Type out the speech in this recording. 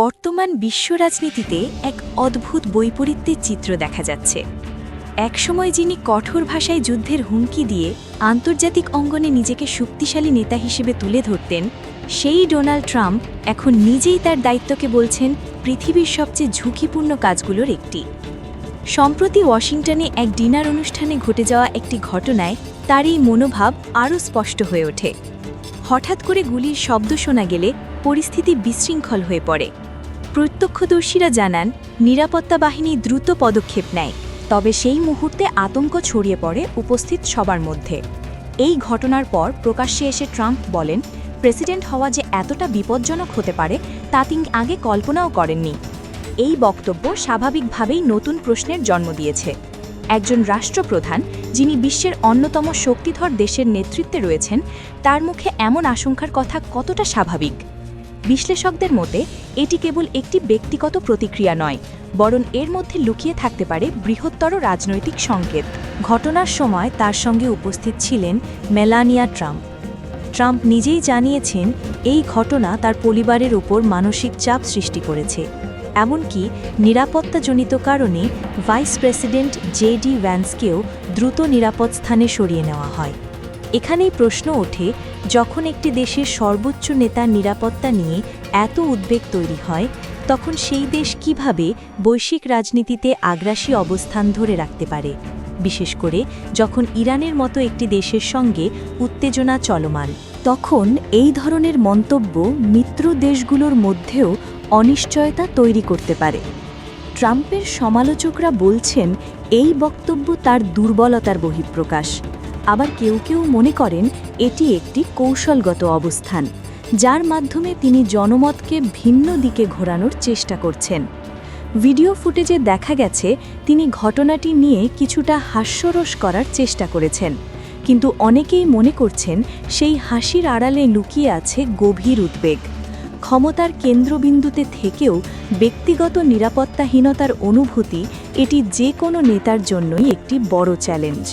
বর্তমান বিশ্ব রাজনীতিতে এক অদ্ভুত বৈপরীত্যের চিত্র দেখা যাচ্ছে। একসময় যিনি কঠোর ভাষায় যুদ্ধের হুমকি দিয়ে আন্তর্জাতিক অঙ্গনে নিজেকে শক্তিশালী নেতা হিসেবে তুলে ধরতেন, সেই ডোনাল্ড ট্রাম্প এখন নিজেই তার দায়িত্বকে বলছেন পৃথিবীর সবচেয়ে ঝুঁকিপূর্ণ কাজগুলোর একটি। সম্প্রতি ওয়াশিংটনে এক ডিনার অনুষ্ঠানে ঘটে যাওয়া একটি ঘটনায় তার এই মনোভাব আরও স্পষ্ট হয়ে ওঠে। হঠাৎ করে গুলির শব্দ শোনা গেলে পরিস্থিতি বিশৃঙ্খল হয়ে পড়ে। প্রত্যক্ষদর্শীরা জানান, নিরাপত্তা বাহিনী দ্রুত পদক্ষেপ নেয়, তবে সেই মুহূর্তে আতঙ্ক ছড়িয়ে পড়ে উপস্থিত সবার মধ্যে। এই ঘটনার পর প্রকাশ্যে এসে ট্রাম্প বলেন, প্রেসিডেন্ট হওয়া যে এতটা বিপজ্জনক হতে পারে তা তিনি আগে কল্পনাও করেননি। এই বক্তব্য স্বাভাবিকভাবেই নতুন প্রশ্নের জন্ম দিয়েছে। একজন রাষ্ট্রপ্রধান, যিনি বিশ্বের অন্যতম শক্তিধর দেশের নেতৃত্বে রয়েছেন, তার মুখে এমন আশঙ্কার কথা কতটা স্বাভাবিক? বিশ্লেষকদের মতে এটি কেবল একটি ব্যক্তিগত প্রতিক্রিয়া নয়, বরং এর মধ্যে লুকিয়ে থাকতে পারে বৃহত্তর রাজনৈতিক সংকেত। ঘটনার সময় তার সঙ্গে উপস্থিত ছিলেন মেলানিয়া ট্রাম্প। ট্রাম্প নিজেই জানিয়েছেন, এই ঘটনা তার পরিবারের উপর মানসিক চাপ সৃষ্টি করেছে। এমনকি নিরাপত্তাজনিত কারণে ভাইস প্রেসিডেন্ট জেডি ভ্যান্সকেও দ্রুত নিরাপদ স্থানে সরিয়ে নেওয়া হয়। এখানেই প্রশ্ন ওঠে, যখন একটি দেশের সর্বোচ্চ নেতার নিরাপত্তা নিয়ে এত উদ্বেগ তৈরি হয়, তখন সেই দেশ কিভাবে বৈশ্বিক রাজনীতিতে আগ্রাসী অবস্থান ধরে রাখতে পারে, বিশেষ করে যখন ইরানের মতো একটি দেশের সঙ্গে উত্তেজনা চলমান। তখন এই ধরনের মন্তব্য মিত্র দেশগুলোর মধ্যেও অনিশ্চয়তা তৈরি করতে পারে। ট্রাম্পের সমালোচকরা বলছেন, এই বক্তব্য তার দুর্বলতার বহিঃপ্রকাশ। আবার কেউ কেউ মনে করেন এটি একটি কৌশলগত অবস্থান, যার মাধ্যমে তিনি জনমতকে ভিন্ন দিকে ঘোরানোর চেষ্টা করছেন। ভিডিও ফুটেজে দেখা গেছে তিনি ঘটনাটি নিয়ে কিছুটা হাস্যরস করার চেষ্টা করেছেন, কিন্তু অনেকেই মনে করছেন সেই হাসির আড়ালে লুকিয়ে আছে গভীর উদ্বেগ। ক্ষমতার কেন্দ্রবিন্দুতে থেকেও ব্যক্তিগত নিরাপত্তাহীনতার অনুভূতি, এটি যে কোনো নেতার জন্যই একটি বড় চ্যালেঞ্জ।